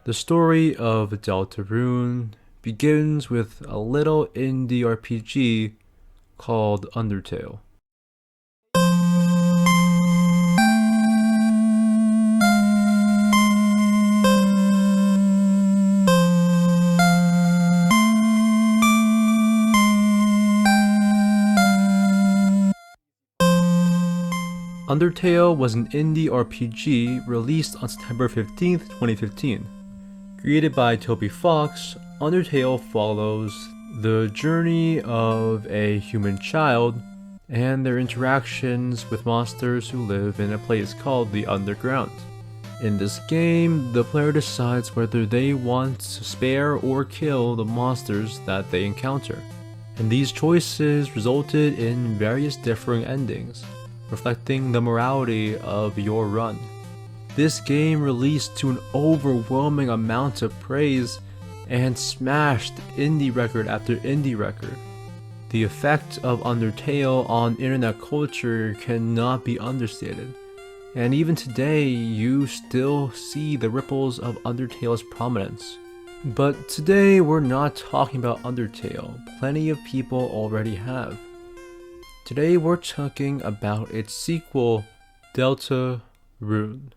The story of Deltarune begins with a little indie RPG called Undertale. Undertale was an indie RPG released on September 15th, 2015. Created by Toby Fox, Undertale follows the journey of a human child and their interactions with monsters who live in a place called the Underground. In this game, the player decides whether they want to spare or kill the monsters that they encounter, and these choices resulted in various differing endings, reflecting the morality of your run. This game released to an overwhelming amount of praise and smashed indie record after indie record. The effect of Undertale on internet culture cannot be understated, and even today you still see the ripples of Undertale's prominence. But today we're not talking about Undertale, plenty of people already have. Today we're talking about its sequel, Deltarune.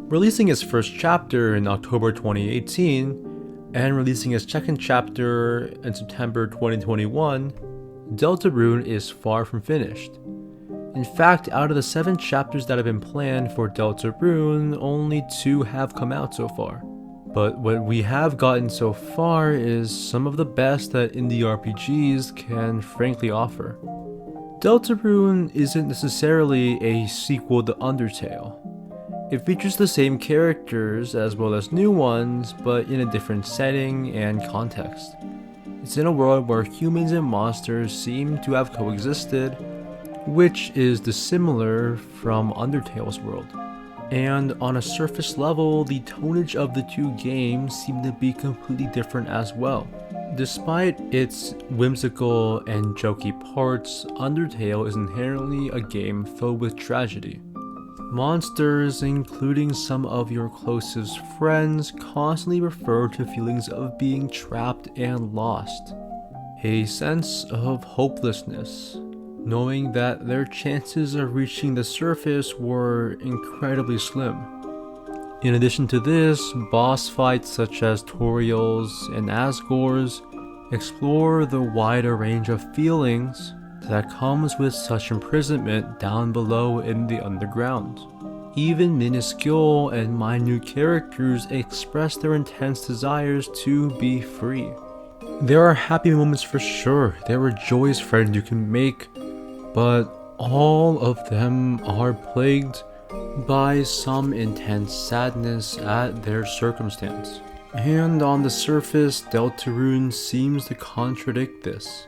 Releasing its first chapter in October 2018 and releasing its second chapter in September 2021, Deltarune is far from finished. In fact, out of the 7 chapters that have been planned for Deltarune, only 2 have come out so far. But what we have gotten so far is some of the best that indie RPGs can frankly offer. Deltarune isn't necessarily a sequel to Undertale. It features the same characters as well as new ones, but in a different setting and context. It's in a world where humans and monsters seem to have coexisted, which is dissimilar from Undertale's world. And on a surface level, the tonage of the 2 games seem to be completely different as well. Despite its whimsical and jokey parts, Undertale is inherently a game filled with tragedy. Monsters, including some of your closest friends, constantly refer to feelings of being trapped and lost. A sense of hopelessness, knowing that their chances of reaching the surface were incredibly slim. In addition to this, boss fights such as Toriels and Asgores explore the wider range of feelings that comes with such imprisonment down below in the underground. Even minuscule and minute characters express their intense desires to be free. There are happy moments for sure, there are joyous friends you can make, but all of them are plagued by some intense sadness at their circumstance. And on the surface, Deltarune seems to contradict this.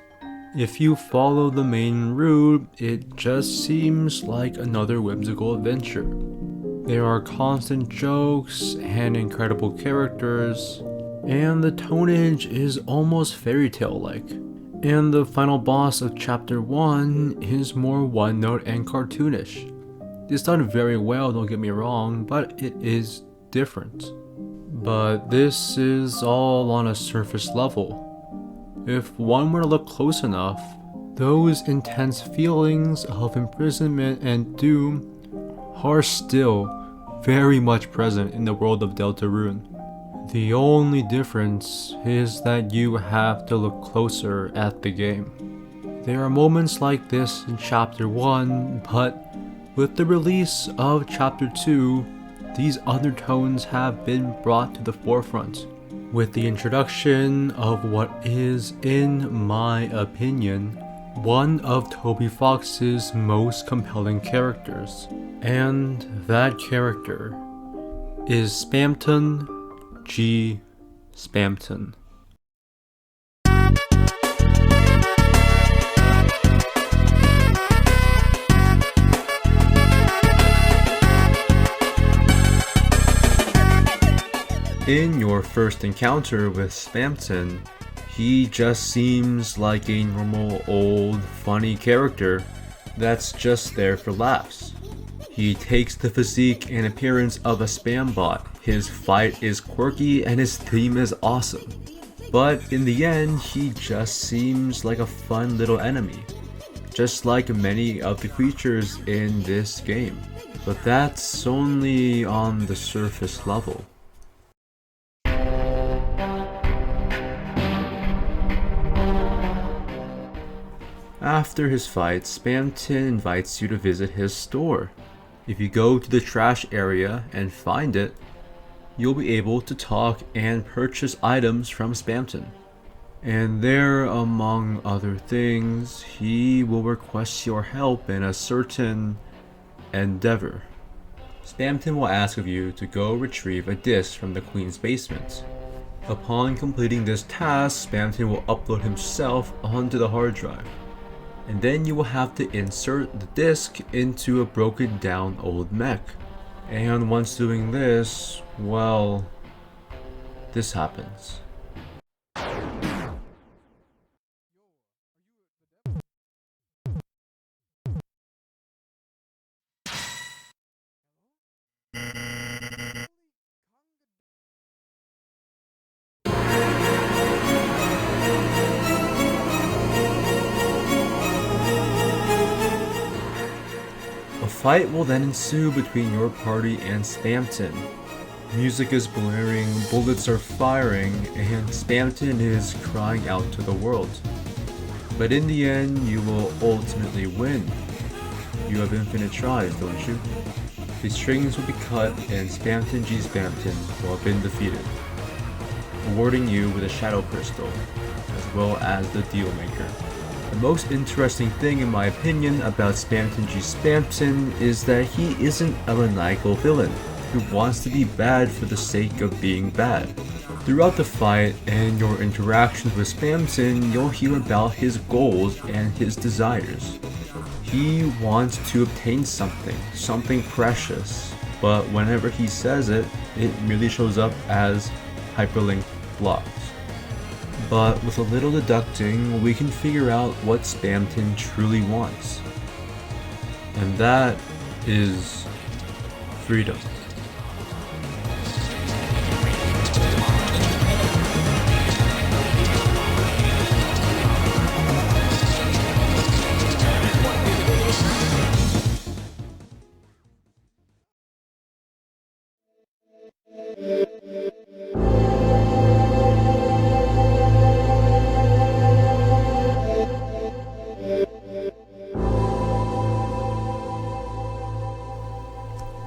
If you follow the main route, it just seems like another whimsical adventure. There are constant jokes and incredible characters, and the tonnage is almost fairy tale-like. And the final boss of Chapter 1 is more one-note and cartoonish. It's done very well, don't get me wrong, but it is different. But this is all on a surface level. If one were to look close enough, those intense feelings of imprisonment and doom are still very much present in the world of Deltarune. The only difference is that you have to look closer at the game. There are moments like this in Chapter 1, but with the release of Chapter 2, these undertones have been brought to the forefront, with the introduction of what is, in my opinion, one of Toby Fox's most compelling characters. And that character is Spamton G. Spamton. In your first encounter with Spamton, He just seems like a normal old funny character that's just there for laughs. He takes the physique and appearance of a spam bot. His fight is quirky and his theme is awesome. But in the end, he just seems like a fun little enemy, just like many of the creatures in this game. But that's only on the surface level. After his fight, Spamton invites you to visit his store. If you go to the trash area and find it, you'll be able to talk and purchase items from Spamton. And there, among other things, he will request your help in a certain endeavor. Spamton will ask of you to go retrieve a disc from the Queen's basement. Upon completing this task, Spamton will upload himself onto the hard drive. And then you will have to insert the disc into a broken down old mech. And once doing this, well, this happens. A fight will then ensue between your party and Spamton. Music is blaring, bullets are firing, and Spamton is crying out to the world. But in the end, you will ultimately win. You have infinite tries, don't you? The strings will be cut and Spamton G Spamton will have been defeated, awarding you with a shadow crystal, as well as the deal maker. The most interesting thing in my opinion about Spamton G Spamton is that he isn't a maniacal villain who wants to be bad for the sake of being bad. Throughout the fight and your interactions with Spamton, you'll hear about his goals and his desires. He wants to obtain something precious, but whenever he says it, it merely shows up as hyperlinked blocks. But with a little deducting, we can figure out what Spamton truly wants. And that is freedom.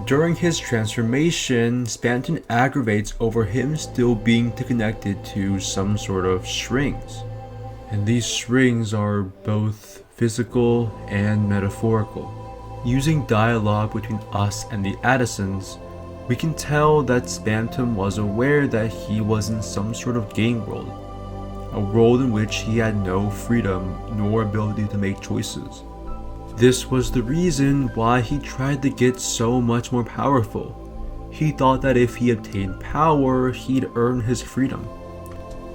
During his transformation, Spamton aggravates over him still being connected to some sort of strings. And these strings are both physical and metaphorical. Using dialogue between us and the Addisons, we can tell that Spamton was aware that he was in some sort of game world, a world in which he had no freedom nor ability to make choices. This was the reason why he tried to get so much more powerful. He thought that if he obtained power, he'd earn his freedom.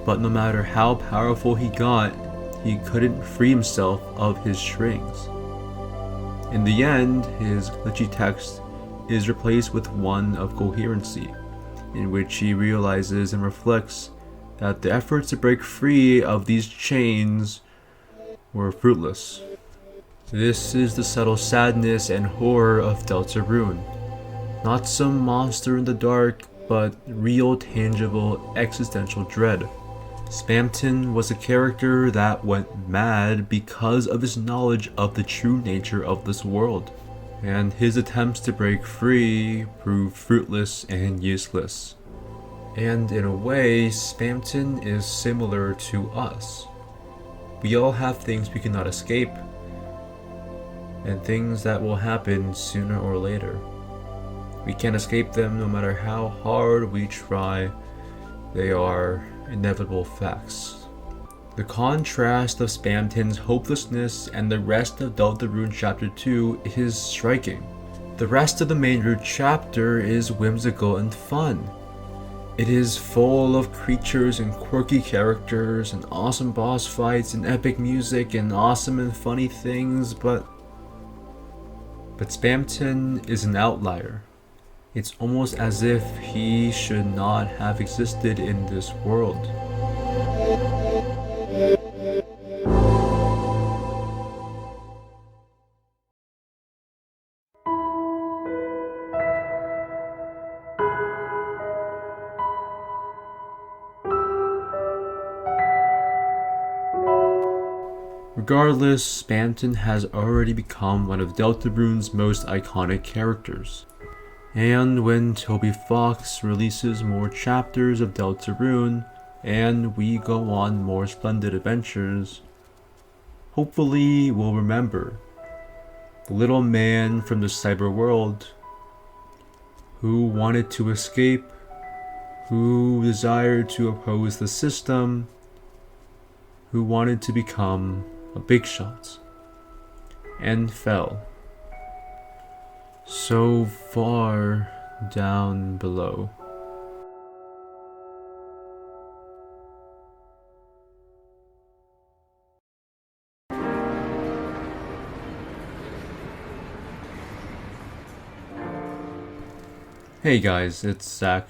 But no matter how powerful he got, he couldn't free himself of his strings. In the end, his glitchy text is replaced with one of coherency, in which he realizes and reflects that the efforts to break free of these chains were fruitless. This is the subtle sadness and horror of Deltarune. Not some monster in the dark, but real, tangible, existential dread. Spamton was a character that went mad because of his knowledge of the true nature of this world, and his attempts to break free proved fruitless and useless. And in a way, Spamton is similar to us. We all have things we cannot escape, and things that will happen sooner or later. We can't escape them no matter how hard we try. They are inevitable facts. The contrast of Spamton's hopelessness and the rest of Deltarune Chapter 2 is striking. The rest of the main root chapter is whimsical and fun. It is full of creatures and quirky characters and awesome boss fights and epic music and awesome and funny things, but Spamton is an outlier. It's almost as if he should not have existed in this world. Regardless, Spamton has already become one of Deltarune's most iconic characters. And when Toby Fox releases more chapters of Deltarune, and we go on more splendid adventures, hopefully we'll remember the little man from the cyber world who wanted to escape, who desired to oppose the system, who wanted to become a big shot, and fell so far down below. Hey guys, it's Zagck.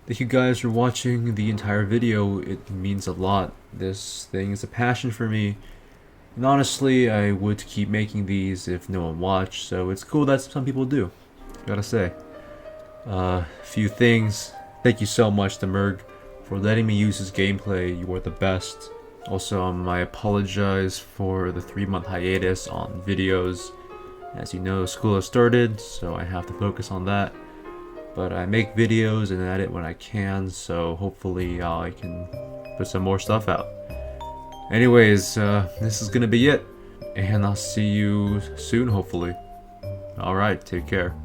Thank you guys for watching the entire video. It means a lot. This thing is a passion for me. And honestly, I would keep making these if no one watched, so it's cool that some people do. Gotta say. Few things. Thank you so much to Merg for letting me use his gameplay. You are the best. Also, I apologize for the 3-month hiatus on videos. As you know, school has started, so I have to focus on that. But I make videos and edit when I can, so hopefully I can put some more stuff out. Anyways, this is gonna be it, and I'll see you soon, hopefully. Alright, take care.